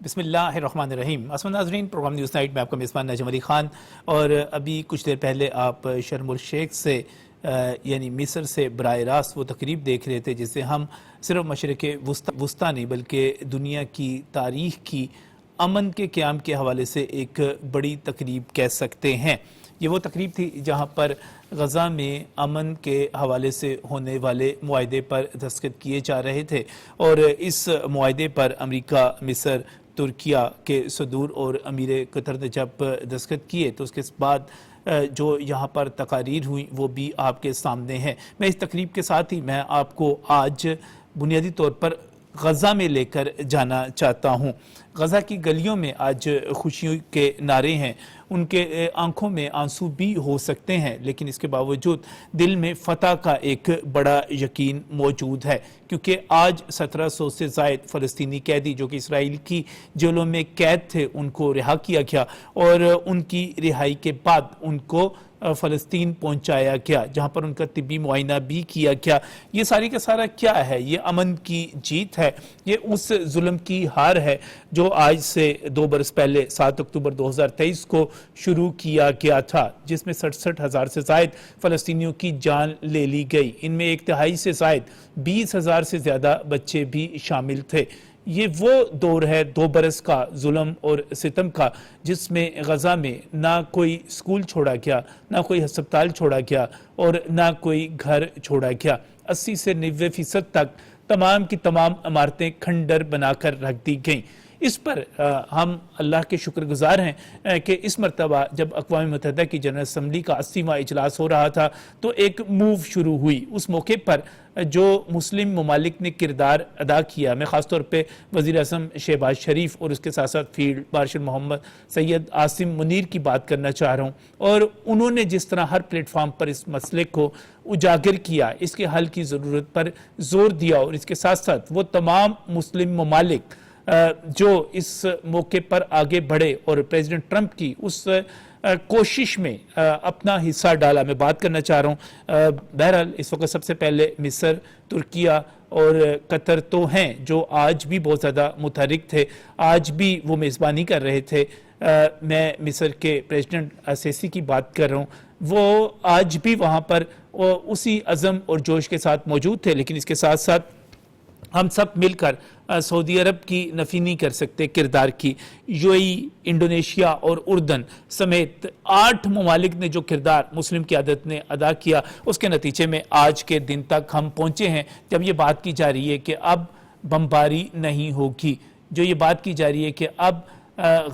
بسم اللہ الرحمن الرحیم۔ اسماء ناظرین، پروگرام نیوز نائٹ میں آپ کا میزبان نجم علی خان، اور ابھی کچھ دیر پہلے آپ شرم الشیخ سے یعنی مصر سے براہ راست وہ تقریب دیکھ رہے تھے جسے ہم صرف مشرق وسطیٰ نہیں بلکہ دنیا کی تاریخ کی امن کے قیام کے حوالے سے ایک بڑی تقریب کہہ سکتے ہیں۔ یہ وہ تقریب تھی جہاں پر غزہ میں امن کے حوالے سے ہونے والے معاہدے پر دستخط کیے جا رہے تھے، اور اس معاہدے پر امریکہ، مصر، ترکیہ کے صدور اور امیر قطر نے جب دستخط کیے تو اس کے بعد جو یہاں پر تقاریر ہوئی وہ بھی آپ کے سامنے ہیں۔ میں اس تقریب کے ساتھ ہی میں آپ کو آج بنیادی طور پر غزہ میں لے کر جانا چاہتا ہوں۔ غزہ کی گلیوں میں آج خوشیوں کے نعرے ہیں، ان کے آنکھوں میں آنسو بھی ہو سکتے ہیں، لیکن اس کے باوجود دل میں فتح کا ایک بڑا یقین موجود ہے، کیونکہ آج 1700 سے زائد فلسطینی قیدی جو کہ اسرائیل کی جیلوں میں قید تھے ان کو رہا کیا گیا، اور ان کی رہائی کے بعد ان کو فلسطین پہنچایا گیا جہاں پر ان کا طبی معائنہ بھی کیا گیا۔ یہ ساری کا سارا کیا ہے؟ یہ امن کی جیت ہے، یہ اس ظلم کی ہار ہے جو آج سے 2 برس پہلے 7 اکتوبر 2023 کو شروع کیا گیا تھا، جس میں 67,000 سے زائد فلسطینیوں کی جان لے لی گئی۔ ان میں 1/3 سے زائد 20,000 سے زیادہ بچے بھی شامل تھے۔ یہ وہ دور ہے 2 برس کا ظلم اور ستم کا، جس میں غزہ میں نہ کوئی سکول چھوڑا گیا، نہ کوئی ہسپتال چھوڑا گیا، اور نہ کوئی گھر چھوڑا گیا۔ 80 سے 90% تک تمام کی تمام عمارتیں کھنڈر بنا کر رکھ دی گئیں۔ اس پر ہم اللہ کے شکر گزار ہیں کہ اس مرتبہ جب اقوام متحدہ کی جنرل اسمبلی کا 80واں اجلاس ہو رہا تھا تو ایک موو شروع ہوئی۔ اس موقع پر جو مسلم ممالک نے کردار ادا کیا، میں خاص طور پہ وزیر اعظم شہباز شریف اور اس کے ساتھ ساتھ فیلڈ مارشل محمد سید عاصم منیر کی بات کرنا چاہ رہا ہوں، اور انہوں نے جس طرح ہر پلیٹ فارم پر اس مسئلے کو اجاگر کیا، اس کے حل کی ضرورت پر زور دیا، اور اس کے ساتھ ساتھ وہ تمام مسلم ممالک جو اس موقع پر آگے بڑھے اور پریزیڈنٹ ٹرمپ کی اس کوشش میں اپنا حصہ ڈالا، میں بات کرنا چاہ رہا ہوں۔ بہرحال اس وقت سب سے پہلے مصر، ترکیہ اور قطر تو ہیں جو آج بھی بہت زیادہ متحرک تھے، آج بھی وہ میزبانی کر رہے تھے۔ میں مصر کے پریزیڈنٹ سیسی کی بات کر رہا ہوں، وہ آج بھی وہاں پر اسی عزم اور جوش کے ساتھ موجود تھے، لیکن اس کے ساتھ ساتھ ہم سب مل کر سعودی عرب کی نفی نہیں کر سکتے کردار کی۔ UAE، انڈونیشیا اور اردن سمیت 8 ممالک نے جو کردار مسلم قیادت نے ادا کیا، اس کے نتیجے میں آج کے دن تک ہم پہنچے ہیں جب یہ بات کی جا رہی ہے کہ اب بمباری نہیں ہوگی، جو یہ بات کی جا رہی ہے کہ اب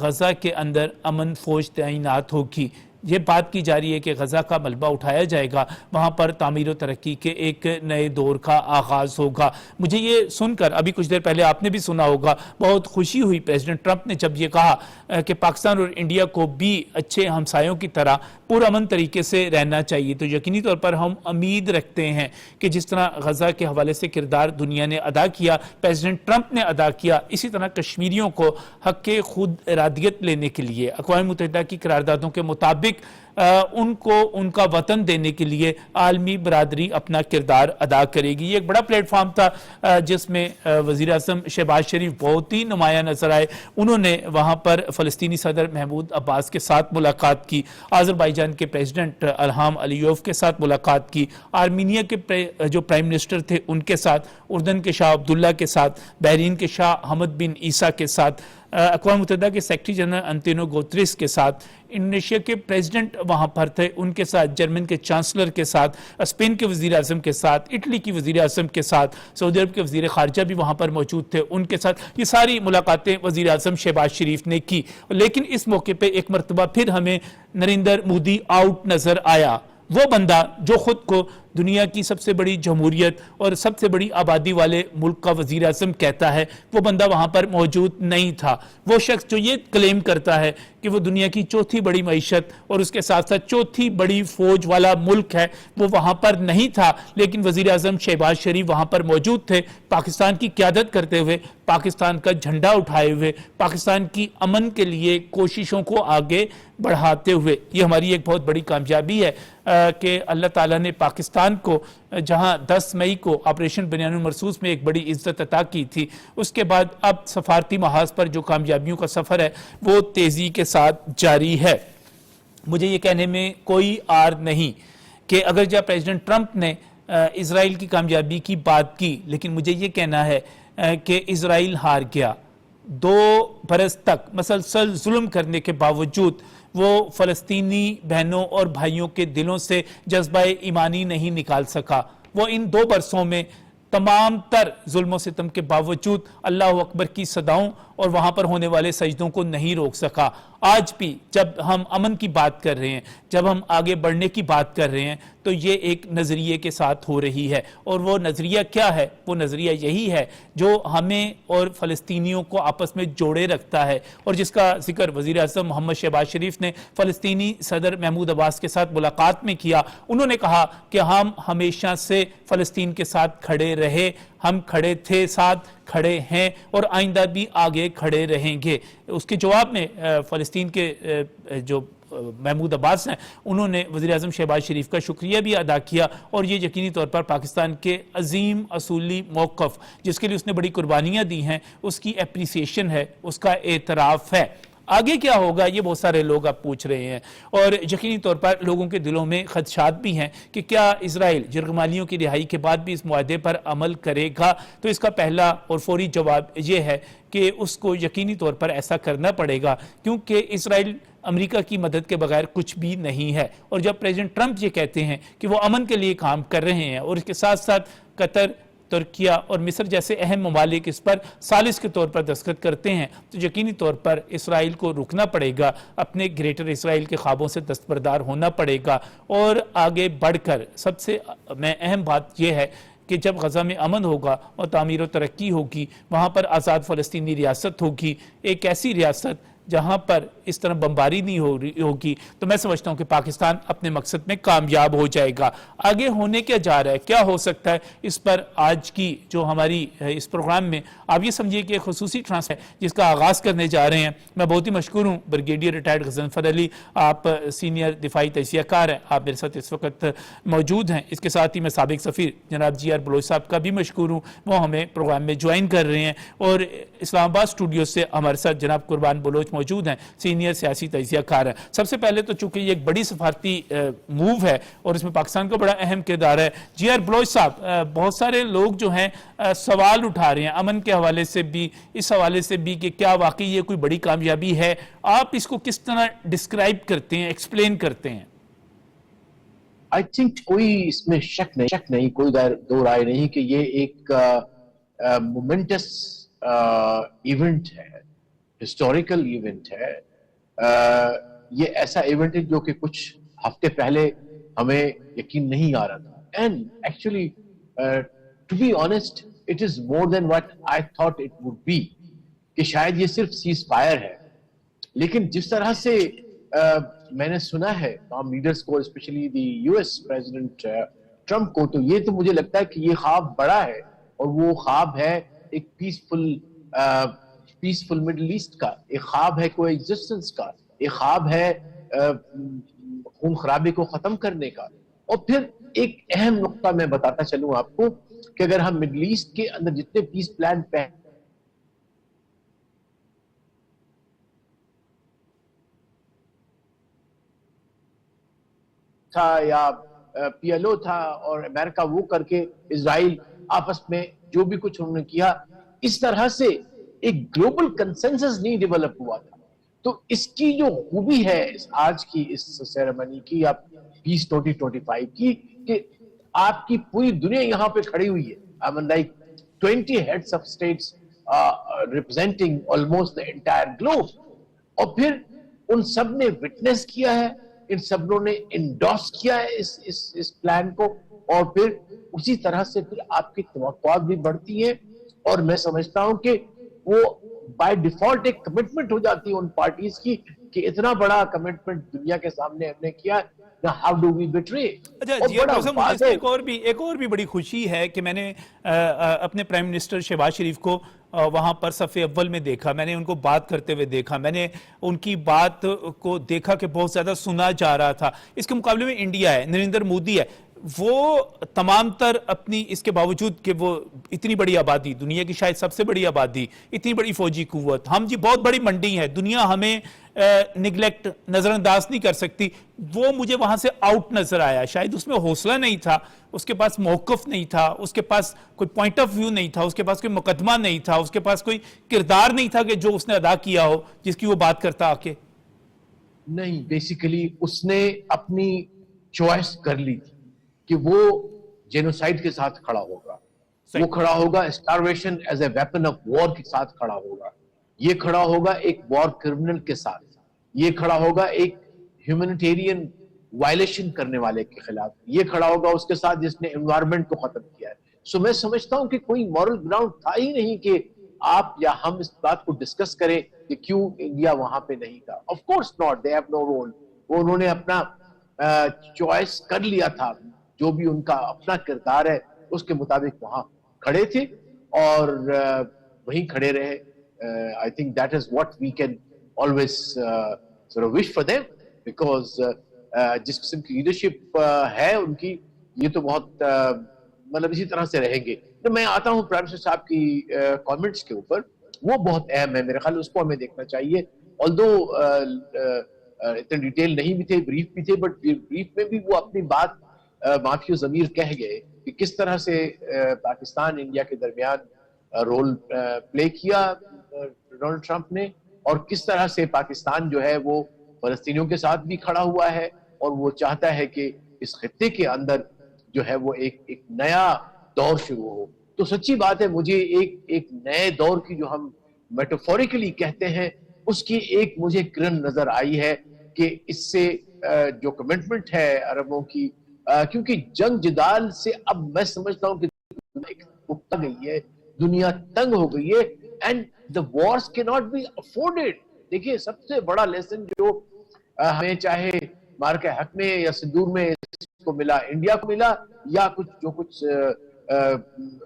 غزہ کے اندر امن فوج تعینات ہوگی، یہ بات کی جا رہی ہے کہ غزہ کا ملبہ اٹھایا جائے گا، وہاں پر تعمیر و ترقی کے ایک نئے دور کا آغاز ہوگا۔ مجھے یہ سن کر، ابھی کچھ دیر پہلے آپ نے بھی سنا ہوگا، بہت خوشی ہوئی پریزیڈنٹ ٹرمپ نے جب یہ کہا کہ پاکستان اور انڈیا کو بھی اچھے ہمسایوں کی طرح پرامن طریقے سے رہنا چاہیے۔ تو یقینی طور پر ہم امید رکھتے ہیں کہ جس طرح غزہ کے حوالے سے کردار دنیا نے ادا کیا، پریزیڈنٹ ٹرمپ نے ادا کیا، اسی طرح کشمیریوں کو حق خود ارادیت لینے کے لیے اقوام متحدہ کی قراردادوں کے مطابق ان کو ان کا وطن دینے کے لیے عالمی برادری اپنا کردار ادا کرے گی۔ یہ ایک بڑا پلیٹ فارم تھا جس میں وزیر اعظم شہباز شریف بہت ہی نمایاں نظر آئے۔ انہوں نے وہاں پر فلسطینی صدر محمود عباس کے ساتھ ملاقات کی، آذربائیجان کے پریزیڈنٹ الہام علیوف کے ساتھ ملاقات کی، آرمینیا کے جو پرائم منسٹر تھے ان کے ساتھ، اردن کے شاہ عبداللہ کے ساتھ، بحرین کے شاہ حمد بن عیسیٰ کے ساتھ، اقوام متحدہ کے سیکرٹری جنرل انتونیو گوتریس کے ساتھ، انڈونیشیا کے پریزیڈنٹ وہاں پر تھے ان کے ساتھ، جرمن کے چانسلر کے ساتھ، اسپین کے وزیر اعظم کے ساتھ، اٹلی کی وزیر اعظم کے ساتھ، سعودی عرب کے وزیر خارجہ بھی وہاں پر موجود تھے ان کے ساتھ۔ یہ ساری ملاقاتیں وزیر اعظم شہباز شریف نے کی، لیکن اس موقع پہ ایک مرتبہ پھر ہمیں نریندر مودی آؤٹ نظر آیا، وہ بندہ جو خود کو دنیا کی سب سے بڑی جمہوریت اور سب سے بڑی آبادی والے ملک کا وزیر اعظم کہتا ہے، وہ بندہ وہاں پر موجود نہیں تھا۔ وہ شخص جو یہ کلیم کرتا ہے کہ وہ دنیا کی 4تھی بڑی معیشت اور اس کے ساتھ ساتھ 4تھی بڑی فوج والا ملک ہے، وہ وہاں پر نہیں تھا، لیکن وزیر اعظم شہباز شریف وہاں پر موجود تھے، پاکستان کی قیادت کرتے ہوئے، پاکستان کا جھنڈا اٹھائے ہوئے، پاکستان کی امن کے لیے کوششوں کو آگے بڑھاتے ہوئے۔ یہ ہماری ایک بہت بڑی کامیابی ہے کہ اللہ تعالیٰ نے پاکستان پاکستان کو جہاں 10 مئی کو آپریشن بنیان المرصوص میں ایک بڑی عزت عطا کی تھی، اس کے بعد اب سفارتی محاذ پر جو کامیابیوں کا سفر ہے وہ تیزی کے ساتھ جاری ہے۔ مجھے یہ کہنے میں کوئی عار نہیں کہ اگر جب پریزیڈنٹ ٹرمپ نے اسرائیل کی کامیابی کی بات کی، لیکن مجھے یہ کہنا ہے کہ اسرائیل ہار گیا۔ 2 برس تک مسلسل ظلم کرنے کے باوجود وہ فلسطینی بہنوں اور بھائیوں کے دلوں سے جذبہ ایمانی نہیں نکال سکا۔ وہ ان 2 برسوں میں تمام تر ظلم و ستم کے باوجود اللہ اکبر کی صداؤں اور وہاں پر ہونے والے سجدوں کو نہیں روک سکا۔ آج بھی جب ہم امن کی بات کر رہے ہیں، جب ہم آگے بڑھنے کی بات کر رہے ہیں، تو یہ ایک نظریے کے ساتھ ہو رہی ہے، اور وہ نظریہ کیا ہے؟ وہ نظریہ یہی ہے جو ہمیں اور فلسطینیوں کو آپس میں جوڑے رکھتا ہے، اور جس کا ذکر وزیر اعظم محمد شہباز شریف نے فلسطینی صدر محمود عباس کے ساتھ ملاقات میں کیا۔ انہوں نے کہا کہ ہم ہمیشہ سے فلسطین کے ساتھ کھڑے رہے، ہم کھڑے تھے، ساتھ کھڑے ہیں، اور آئندہ بھی آگے کھڑے رہیں گے۔ اس کے جواب میں فلسطین کے جو محمود عباس ہیں، انہوں نے وزیر اعظم شہباز شریف کا شکریہ بھی ادا کیا، اور یہ یقینی طور پر پاکستان کے عظیم اصولی موقف جس کے لیے اس نے بڑی قربانیاں دی ہیں اس کی اپریسیشن ہے، اس کا اعتراف ہے۔ آگے کیا ہوگا یہ بہت سارے لوگ اب پوچھ رہے ہیں، اور یقینی طور پر لوگوں کے دلوں میں خدشات بھی ہیں کہ کیا اسرائیل جرگمالیوں کی رہائی کے بعد بھی اس معاہدے پر عمل کرے گا؟ تو اس کا پہلا اور فوری جواب یہ ہے کہ اس کو یقینی طور پر ایسا کرنا پڑے گا، کیونکہ اسرائیل امریکہ کی مدد کے بغیر کچھ بھی نہیں ہے۔ اور جب پریزیڈنٹ ٹرمپ یہ کہتے ہیں کہ وہ امن کے لیے کام کر رہے ہیں، اور اس کے ساتھ ساتھ قطر، ترکیہ اور مصر جیسے اہم ممالک اس پر ثالث کے طور پر دستخط کرتے ہیں، تو یقینی طور پر اسرائیل کو رکنا پڑے گا، اپنے گریٹر اسرائیل کے خوابوں سے دستبردار ہونا پڑے گا، اور آگے بڑھ کر سب سے اہم بات یہ ہے کہ جب غزہ میں امن ہوگا اور تعمیر و ترقی ہوگی، وہاں پر آزاد فلسطینی ریاست ہوگی، ایک ایسی ریاست جہاں پر اس طرح بمباری نہیں ہوگی، تو میں سمجھتا ہوں کہ پاکستان اپنے مقصد میں کامیاب ہو جائے گا۔ آگے ہونے کیا جا رہا ہے، کیا ہو سکتا ہے، اس پر آج کی جو ہماری اس پروگرام میں آپ یہ سمجھیے کہ خصوصی ٹرانس ہے جس کا آغاز کرنے جا رہے ہیں۔ میں بہت ہی مشکور ہوں بریگیڈیئر ریٹائرڈ غضنفر علی، آپ سینئر دفاعی تجزیہ کار ہیں، آپ میرے ساتھ اس وقت موجود ہیں۔ اس کے ساتھ ہی میں سابق سفیر جناب جی آر بلوچ صاحب کا بھی مشکور ہوں، وہ ہمیں پروگرام میں جوائن کر رہے ہیں، اور اسلام آباد اسٹوڈیو سے ہمارے ساتھ جناب قربان بلوچ موجود ہیں، سینئر سیاسی تجزیہ کار ہیں۔ سب سے پہلے تو چونکہ یہ ایک بڑی سفارتی موو ہے اور اس میں پاکستان کا بڑا اہم کردار ہے، جی آر بلوچ صاحب، بہت سارے لوگ جو ہیں سوال اٹھا رہے ہیں امن کے حوالے سے بھی، اس حوالے سے بھی کہ کیا واقعی یہ کوئی بڑی کامیابی ہے؟ آپ اس کو کس طرح ڈسکرائب کرتے ہیں، ایکسپلین کرتے ہیں؟ آئی تھنک کوئی اس میں شک نہیں، کوئی دو رائے نہیں کہ یہ ایک مومنٹس ایونٹ ہے، ہسٹوریکل ایونٹ ہے۔ یہ ایسا ایونٹ ہے جو کہ کچھ ہفتے پہلے ہمیں یقین نہیں آ رہا تھا، and actually to be honest it is more then what I thought it would be, کہ شاید یہ صرف سیز فائر ہے، لیکن جس طرح سے میں نے سنا ہے تمام لیڈرز کو، specially the U S president Trump کو، تو یہ تو مجھے لگتا ہے کہ یہ خواب بڑا ہے، اور وہ خواب ہے ایک پیسفل مڈل ایسٹ کا، ایک خواب ہے کوئی ایگزسٹنس کا، ایک خواب ہے خون خرابے کو ختم کرنے کا۔ اور پھر ایک اہم نقطہ میں بتاتا چلوں آپ کو کہ اگر ہم مڈل ایسٹ کے اندر جتنے پیس پلان پہ تھا یا پی ایل او تھا اور امریکہ وہ کر کے اسرائیل آپس میں جو بھی کچھ انہوں نے کیا، اس طرح سے ایک گلوبل کنسنسس نہیں ڈیولپ ہوا تھا۔ تو اس کی جو خوبی ہے آج کی اس سیریمنی کی یا پیس 2025 کی، کہ آپ کی پوری دنیا یہاں پہ کھڑی ہوئی ہے، I mean like 20 heads of states representing almost the entire globe، اور پھر ان سب نے وٹنس کیا ہے، ان سب نے انڈورس کیا ہے اس پلان کو، اور پھر اسی طرح سے پھر آپ کی توقعات بھی بڑھتی ہیں، اور میں سمجھتا ہوں کہ وہ بائی ڈیفالٹ ایک کمٹمنٹ ہو جاتی ہے ان پارٹیز کی کہ اتنا بڑا کمٹمنٹ دنیا کے سامنے ہم نے کیا، ہاؤ ڈو وی بیٹرے۔ اچھا جی مجھے ایک اور بھی بڑی خوشی ہے کہ میں نے اپنے پرائم منسٹر شہباز شریف کو وہاں پر صف اول میں دیکھا، میں نے ان کو بات کرتے ہوئے دیکھا، میں نے ان کی بات کو دیکھا کہ بہت زیادہ سنا جا رہا تھا۔ اس کے مقابلے میں انڈیا ہے، نریندر مودی ہے، وہ تمام تر اپنی اس کے باوجود کہ وہ اتنی بڑی آبادی، دنیا کی شاید سب سے بڑی آبادی، اتنی بڑی فوجی قوت، ہم جی بہت بڑی منڈی ہے، دنیا ہمیں نگلیکٹ نظر انداز نہیں کر سکتی، وہ مجھے وہاں سے آؤٹ نظر آیا. شاید اس میں حوصلہ نہیں تھا، اس کے پاس موقف نہیں تھا، اس کے پاس کوئی پوائنٹ آف ویو نہیں تھا، اس کے پاس کوئی مقدمہ نہیں تھا، اس کے پاس کوئی کردار نہیں تھا کہ جو اس نے ادا کیا ہو جس کی وہ بات کرتا آ کے. نہیں، بیسیکلی اس نے اپنی چوائس کر لی تھی کہ وہ جینوسائیڈ کے ساتھ کھڑا ہوگا، وہ کھڑا ہوگا starvation as a weapon of war کے ساتھ کھڑا ہوگا، یہ کھڑا ہوگا ایک وار کرمنل کے ساتھ، یہ کھڑا ہوگا ایک ہیومینیٹیرین وائلیشن کرنے والے کے خلاف، یہ کھڑا ہوگا اس کے ساتھ جس نے انوائرمنٹ کو ختم کیا ہے. سو میں سمجھتا ہوں کہ کوئی مورل گراؤنڈ تھا ہی نہیں کہ آپ یا ہم اس بات کو ڈسکس کریں کہ کیوں انڈیا وہاں پہ نہیں تھا. Of course not, they have no role. وہ انہوں نے اپنا چوائس کر لیا تھا، جو بھی ان کا اپنا کردار ہے اس کے مطابق وہاں کھڑے تھے اور وہیں کھڑے رہے. I think that is what we can always sort of wish for them, because جس قسم کی لیڈرشپ ہے ان کی، یہ تو بہت مطلب اسی طرح سے رہیں گے. تو میں آتا ہوں پرائم منسٹر صاحب کی کامنٹس کے اوپر، وہ بہت اہم ہے میرے خیال، اس کو ہمیں دیکھنا چاہیے. although اتنے ڈیٹیل نہیں بھی تھے، بریف بھی تھے، بٹ بریف میں بھی وہ اپنی بات معافی و ضمیر کہہ گئے کہ کس طرح سے پاکستان انڈیا کے درمیان رول پلے کیا ڈونلڈ ٹرمپ نے، اور کس طرح سے پاکستان جو ہے وہ فلسطینیوں کے ساتھ بھی کھڑا ہوا ہے، اور وہ چاہتا ہے کہ اس خطے کے اندر جو ہے وہ ایک نیا دور شروع ہو. تو سچی بات ہے، مجھے ایک نئے دور کی جو ہم میٹافوریکلی کہتے ہیں، اس کی ایک مجھے کرن نظر آئی ہے کہ اس سے جو کمٹمنٹ ہے عربوں کی، کیونکہ جنگ جدال سے اب میں سمجھتا ہوں کہ اکتا گئی ہے، دنیا تنگ ہو گئی ہے، and the wars cannot be afforded. دیکھیے سب سے بڑا لیسن جو ہمیں چاہے مارکہ حق میں یا صدور میں کو ملا، انڈیا کو ملا، یا جو کچھ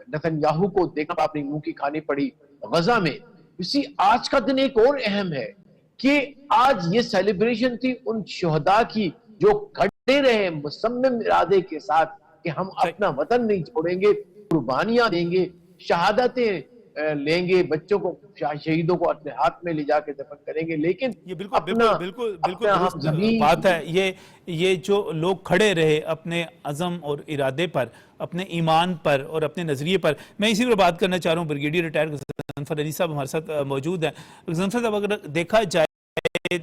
نتن یاہو کو دیکھنا اپنی منہ کی کھانی پڑی غزہ میں. اسی آج کا دن ایک اور اہم ہے کہ آج یہ سیلیبریشن تھی ان شہداء کی جو کھڑے رہے مصمم ارادے کے ساتھ کہ ہم اپنا وطن نہیں چھوڑیں گے، قربانیاں دیں گے، شہادتیں لیں گے، بچوں کو شہیدوں کو اپنے ہاتھ میں لے جا کے دفن کریں گے. لیکن یہ بالکل درست بات ہے. یہ جو لوگ کھڑے رہے اپنے عزم اور ارادے پر، اپنے ایمان پر اور اپنے نظریے پر. میں اسی پر بات کرنا چاہ رہا ہوں. بریگیڈیئر ریٹائر غضنفر علی صاحب ہمارے ساتھ موجود ہیں. غضنفر صاحب، اگر دیکھا جائے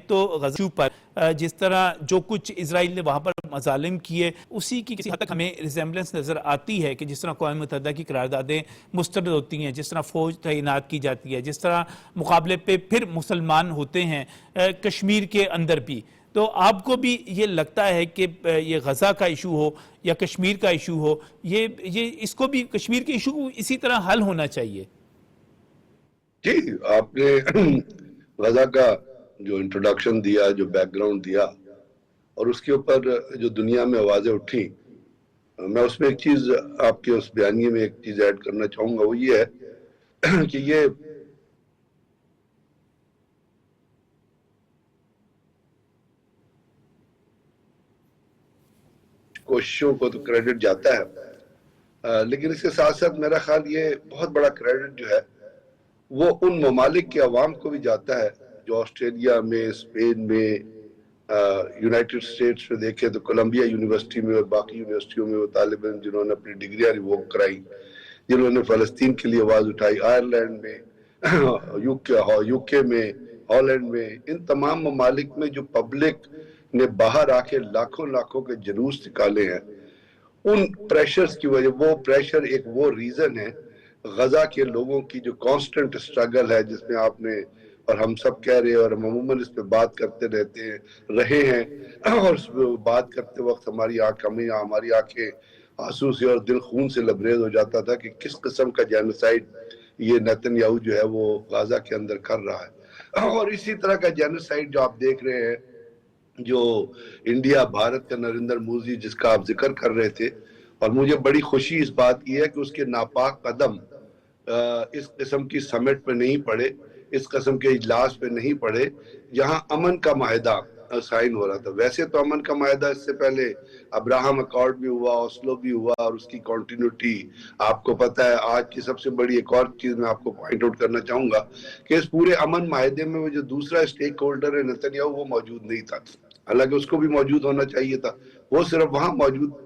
تو غزہ پر جس طرح جو کچھ اسرائیل نے وہاں پر مظالم کیے، اسی کی کسی حد تک ہمیں ریزیمبلنس نظر آتی ہے کہ جس طرح اقوام متحدہ کی قراردادیں مسترد ہوتی ہیں، جس طرح فوج تعینات کی جاتی ہے، جس طرح مقابلے پہ پھر مسلمان ہوتے ہیں کشمیر کے اندر بھی. تو آپ کو بھی یہ لگتا ہے کہ یہ غزہ کا ایشو ہو یا کشمیر کا ایشو ہو، یہ اس کو بھی کشمیر کے ایشو کو اسی طرح حل ہونا چاہیے؟ جی، آپ نے غزہ کا جو انٹروڈکشن دیا، جو بیک گراؤنڈ دیا، اور اس کے اوپر جو دنیا میں آوازیں اٹھی، میں اس میں ایک چیز آپ کے اس بیانیے میں ایک چیز ایڈ کرنا چاہوں گا. وہ یہ ہے کہ یہ کوششوں کو تو کریڈٹ جاتا ہے، لیکن اس کے ساتھ ساتھ میرا خیال یہ بہت بڑا کریڈٹ جو ہے وہ ان ممالک کے عوام کو بھی جاتا ہے جو آسٹریلیا میں، اسپین میں، یونائٹڈ اسٹیٹس میں دیکھیں تو کولمبیا یونیورسٹی میں اور باقی یونیورسٹیوں میں وہ طالب علم جنہوں نے اپنی ڈگریاں ریووک کرائی، جنہوں نے فلسطین کے لیے آواز اٹھائی، آئرلینڈ میں، یو کے میں، ہالینڈ میں، ان تمام ممالک میں جو پبلک نے باہر آ کے لاکھوں کے جلوس نکالے ہیں، ان پریشرز کی وجہ، وہ پریشر ایک وہ ریزن ہے غزہ کے لوگوں کی جو کانسٹنٹ اسٹرگل ہے، جس میں آپ نے اور ہم سب کہہ رہے ہیں اور عموماً اس پہ بات کرتے رہے ہیں، اور اس پہ بات کرتے وقت ہماری آنکھیں آنسو سے اور دل خون سے لبریز ہو جاتا تھا کہ کس قسم کا جینوسائیڈ یہ نیتن یاہو جو ہے وہ غزہ کے اندر کر رہا ہے. اور اسی طرح کا جینوسائیڈ جو آپ دیکھ رہے ہیں، جو انڈیا بھارت کا نریندر مودی جس کا آپ ذکر کر رہے تھے، اور مجھے بڑی خوشی اس بات کی ہے کہ اس کے ناپاک قدم اس قسم کی سمٹ پہ نہیں پڑے، اس قسم کے اجلاس پہ نہیں پڑے جہاں امن کا معاہدہ سائن ہو رہا تھا. ویسے تو امن کا معاہدہ اس سے پہلے ابراہم اکارڈ بھی ہوا, اوسلو بھی ہوا, اور اس کی کنٹینیوٹی آپ کو پتہ ہے. آج کی سب سے بڑی ایک اور چیز میں آپ کو پوائنٹ آؤٹ کرنا چاہوں گا کہ اس پورے امن معاہدے میں وہ جو دوسرا اسٹیک ہولڈر ہے نتنیاہو, وہ موجود نہیں تھا. حالانکہ اس کو بھی موجود ہونا چاہیے تھا, وہ صرف وہاں موجود.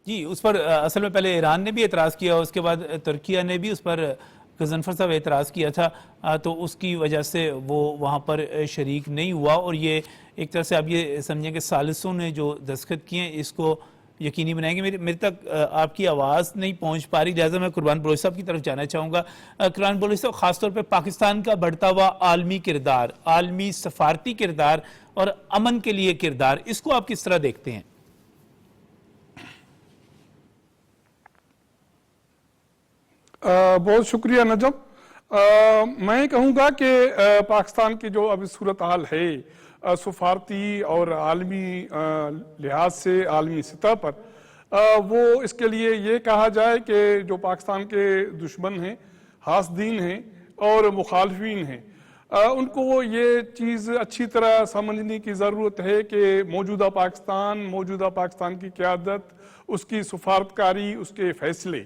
جی, اس پر اصل میں پہلے ایران نے بھی اعتراض کیا, اس کے بعد ترکیہ نے بھی اس پر غضنفر صاحب اعتراض کیا تھا, تو اس کی وجہ سے وہ وہاں پر شریک نہیں ہوا. اور یہ ایک طرح سے آپ یہ سمجھیں کہ ثالثوں نے جو دستخط کیے ہیں اس کو یقینی بنائیں گے. میرے تک آپ کی آواز نہیں پہنچ پا رہی, لہٰذا میں قربان بلوچ صاحب کی طرف جانا چاہوں گا. قربان بلوچ صاحب, خاص طور پہ پاکستان کا بڑھتا ہوا عالمی کردار, عالمی سفارتی کردار اور امن کے لیے کردار, اس کو آپ کس طرح دیکھتے ہیں؟ بہت شکریہ نجم. میں کہوں گا کہ پاکستان کی جو ابھی صورتحال ہے سفارتی اور عالمی لحاظ سے, عالمی سطح پر, وہ اس کے لیے یہ کہا جائے کہ جو پاکستان کے دشمن ہیں, حاسدین ہیں اور مخالفین ہیں, ان کو یہ چیز اچھی طرح سمجھنے کی ضرورت ہے کہ موجودہ پاکستان کی قیادت, اس کی سفارتکاری, اس کے فیصلے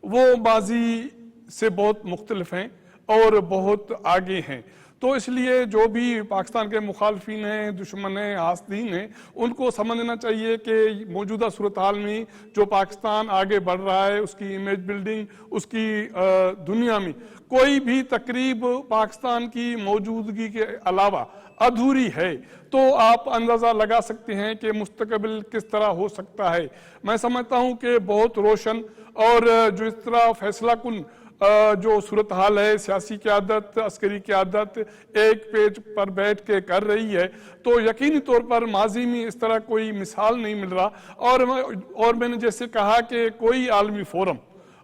وہ ماضی سے بہت مختلف ہیں اور بہت آگے ہیں. تو اس لیے جو بھی پاکستان کے مخالفین ہیں, دشمن ہیں, حاسدین ہیں, ان کو سمجھنا چاہیے کہ موجودہ صورتحال میں جو پاکستان آگے بڑھ رہا ہے, اس کی امیج بلڈنگ, اس کی دنیا میں کوئی بھی تقریب پاکستان کی موجودگی کے علاوہ ادھوری ہے. تو آپ اندازہ لگا سکتے ہیں کہ مستقبل کس طرح ہو سکتا ہے. میں سمجھتا ہوں کہ بہت روشن اور جو اس طرح فیصلہ کن جو صورتحال ہے, سیاسی قیادت, عسکری قیادت ایک پیج پر بیٹھ کے کر رہی ہے, تو یقینی طور پر ماضی میں اس طرح کوئی مثال نہیں مل رہا. اور میں نے جیسے کہا کہ کوئی عالمی فورم,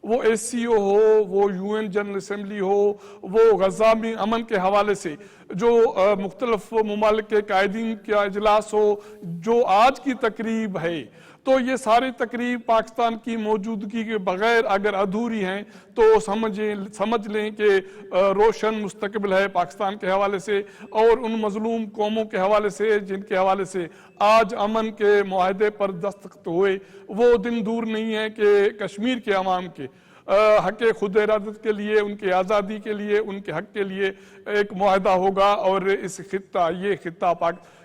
وہ SCO ہو, وہ UN جنرل اسمبلی ہو, وہ غزہ میں امن کے حوالے سے جو مختلف ممالک کے قائدین کا اجلاس ہو, جو آج کی تقریب ہے, تو یہ ساری تقریب پاکستان کی موجودگی کے بغیر اگر ادھوری ہیں تو سمجھ لیں کہ روشن مستقبل ہے پاکستان کے حوالے سے اور ان مظلوم قوموں کے حوالے سے جن کے حوالے سے آج امن کے معاہدے پر دستخط ہوئے. وہ دن دور نہیں ہے کہ کشمیر کے عوام کے حق خود ارادت کے لیے, ان کے آزادی کے لیے, ان کے حق کے لیے ایک معاہدہ ہوگا اور اس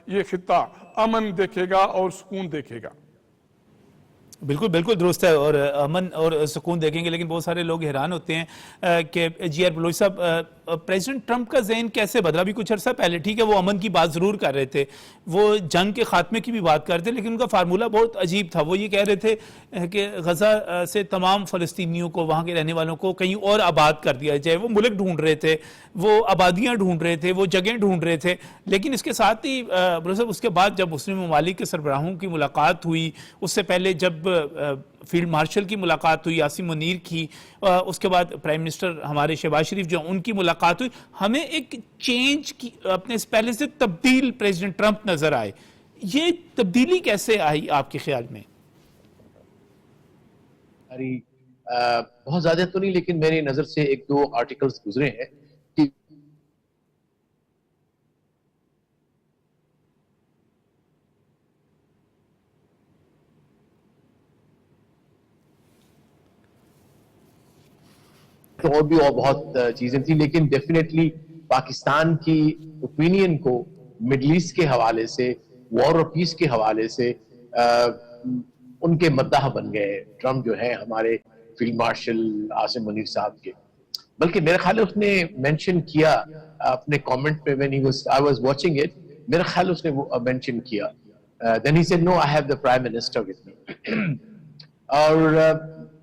یہ خطہ امن دیکھے گا اور سکون دیکھے گا. بالکل بالکل درست ہے, اور امن اور سکون دیکھیں گے. لیکن بہت سارے لوگ حیران ہوتے ہیں کہ جی آر بلوچ صاحب, پریزیڈنٹ ٹرمپ کا ذہن کیسے بدلا؟ بھی کچھ عرصہ پہلے ٹھیک ہے وہ امن کی بات ضرور کر رہے تھے, وہ جنگ کے خاتمے کی بھی بات کرتے, لیکن ان کا فارمولہ بہت عجیب تھا. وہ یہ کہہ رہے تھے کہ غزہ سے تمام فلسطینیوں کو, وہاں کے رہنے والوں کو کہیں اور آباد کر دیا جائے. وہ ملک ڈھونڈ رہے تھے, وہ آبادیاں ڈھونڈ رہے تھے, وہ جگہیں ڈھونڈ رہے تھے. لیکن اس کے ساتھ ہی بلوچ صاحب, اس کے بعد جب مسلم ممالک کے سربراہوں کی ملاقات ہوئی, اس سے پہلے جب فیلڈ مارشل کی ملاقات ہوئی عاصم منیر کی, اس کے بعد پرائم منسٹر ہمارے شہباز شریف جو ان کی ملاقات ہوئی, ہمیں ایک چینج کی اپنے پہلے سے تبدیل پریزیڈنٹ ٹرمپ نظر آئے. یہ تبدیلی کیسے آئی آپ کے خیال میں؟ بہت زیادہ تو نہیں, لیکن میری نظر سے ایک دو آرٹیکلز گزرے ہیں کہ اور بھی اور بہت چیزیں تھیں, لیکن ڈیفینیٹلی پاکستان کی اوپینین کو مڈل ایسٹ کے حوالے سے, وار اور پیس کے حوالے سے ان کے مداح بن گئے ٹرمپ جو ہے ہمارے فیلڈ مارشل عاصم منیر صاحب کے. بلکہ میرے خیال اس نے مینشن کیا اپنے کامنٹ پہ, when I was watching it, میرے خیال اس نے وہ مینشن کیا, then he said no, I have the prime minister with me. اور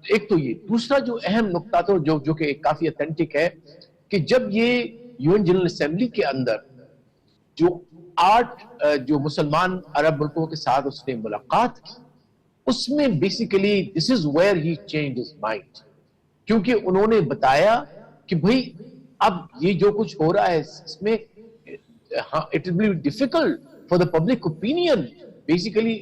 ایک تو یہ, دوسرا جو اہم نقطہ تھا جو کہ کافی اتھینٹک ہے, کہ جب یہ UN جنرل اسمبلی کے اندر جو 8 جو مسلمان عرب ملکوں کے ساتھ اس نے ملاقات کی, اس میں basically this is where he changed his mind, کیونکہ انہوں نے بتایا کہ بھئی اب یہ جو کچھ ہو رہا ہے اس میں it will be difficult for the public opinion. Basically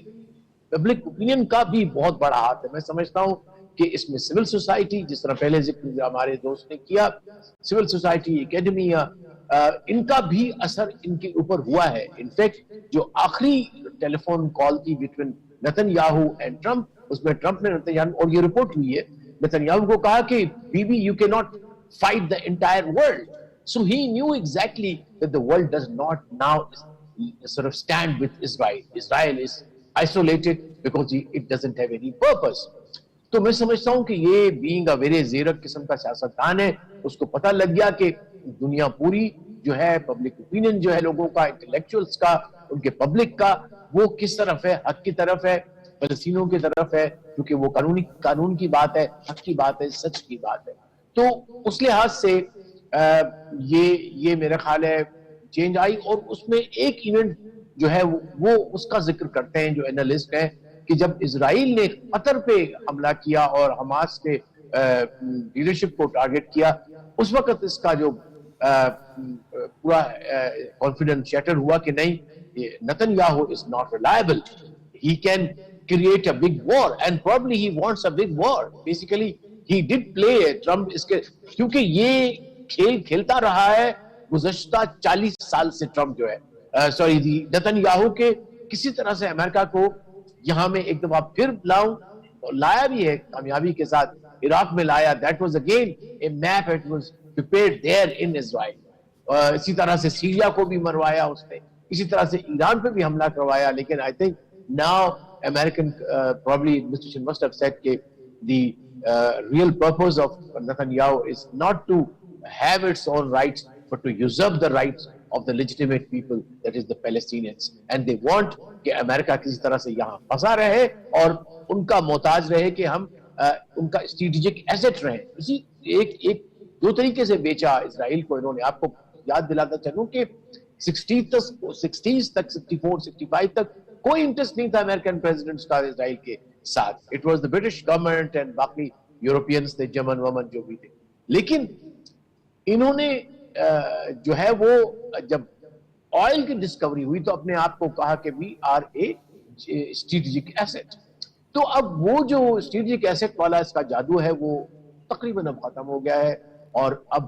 public opinion کا بھی بہت بڑا ہاتھ ہے. میں سمجھتا ہوں کہ اس میں سول سوسائٹی، جس طرح پہلے ذکر ہمارے دوست نے کیا، سول سوسائٹی، اکیڈمیا، ان کا بھی اثر ان کے اوپر ہوا ہے. انفیکٹ جو آخری ٹیلی فون کال تھی between Netanyahu and Trump, اس میں ٹرمپ نے نتن یاہو، اور یہ رپورٹ ہوئی ہے، نتن یاہو کو کہا کہ بی بی یو کی not fight the entire world. So he knew exactly that the world does not now sort of stand with Israel. Israel is isolated because it doesn't have any purpose. تو میں سمجھتا ہوں کہ یہ being a very زیرک قسم کا سیاستدان ہے، اس کو پتہ لگ گیا کہ دنیا پوری جو ہے پبلک اوپینین جو ہے لوگوں کا، انٹلیکچوئلز کا، ان کے پبلک کا، وہ کس طرف ہے، حق کی طرف ہے، فلسطینیوں کی طرف ہے، کیونکہ وہ قانون کی بات ہے، حق کی بات ہے، سچ کی بات ہے. تو اس لحاظ سے یہ میرا خیال ہے چینج آئی. اور اس میں ایک ایونٹ جو ہے وہ اس کا ذکر کرتے ہیں جو انالسٹ ہیں، کہ جب اسرائیل نے قطر پہ حملہ کیا اور حماس کے لیڈرشپ کو ٹارگٹ کیا، اس وقت اس کا جو پورا کانفیڈنس شیٹر ہوا کہ نہیں، Netanyahu is not reliable, he can create a big war and probably he wants a big war. Basically he did play Trump اس کے، کیونکہ یہ کھیل کھیلتا رہا ہے گزشتہ 40 سال سے ٹرمپ جو ہے نتن یاہو کے کسی طرح سے امریکہ کو یہاں میں ایک دفعہ پھر لایا بھی ہے کامیابی کے ساتھ. عراق میں لایا، that was again a map it was prepared there in Israel. اسی طرح سے سیریا کو بھی مروایا اس نے، اسی طرح سے ایران پہ بھی حملہ کروایا. لیکن I think now American probably administration must have said کہ the real purpose of Netanyahu is not to have its own rights but to usurp the rights of the legitimate people, that is the Palestinians, and they want کہ امریکہ کسی طرح سے یہاں پھنسا رہے اور ان کا محتاج رہے، کہ ہم ان کا اسٹریٹجک ایسٹ رہے. اسی ایک دو طریقے سے بیچا اسرائیل کو انہوں نے. آپ کو یاد دلاتا چلوں کہ 60s تک 64 65 تک کوئی انٹرسٹ نہیں تھا امریکن پریزیڈنٹس کا اسرائیل کے ساتھ. It was the British government and باقی یورپینز تھے، جرمن ومن جو بھی تھے. لیکن انہوں نے جو ہے وہ جب آئل کی ڈسکوری ہوئی تو اپنے آپ کو کہا کہ we are a strategic asset. تو اب وہ جو اسٹریٹجک ایسٹ والا اس کا جادو ہے وہ تقریباً اب ختم ہو گیا ہے. اور اب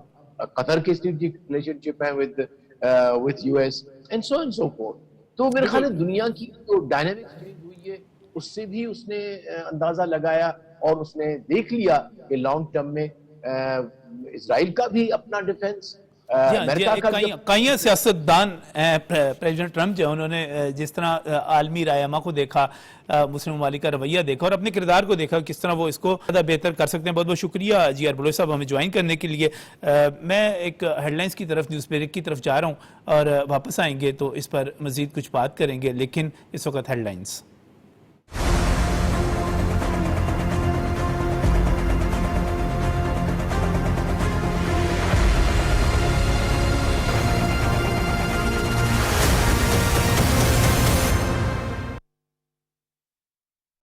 قطر کے اسٹریٹجک ریلیشن شپ ہیں with US and so on so forth. تو میرے خیال ہے دنیا کی جو ڈائنامکس چینج ہوئی ہے اس سے بھی اس نے اندازہ لگایا اور اس نے دیکھ لیا کہ لانگ ٹرم میں اسرائیل کا بھی اپنا ڈیفنس، کئی سیاستدان پریزیڈنٹ ٹرمپ جو انہوں نے جس طرح عالمی رائے کو دیکھا، مسلم ممالک کا رویہ دیکھا اور اپنے کردار کو دیکھا کس طرح وہ اس کو زیادہ بہتر کر سکتے ہیں. بہت بہت شکریہ جی آر بلوچ صاحب ہمیں جوائن کرنے کے لیے. میں ایک ہیڈ لائنز کی طرف، نیوز بریک کی طرف جا رہا ہوں اور واپس آئیں گے تو اس پر مزید کچھ بات کریں گے، لیکن اس وقت ہیڈ لائنز.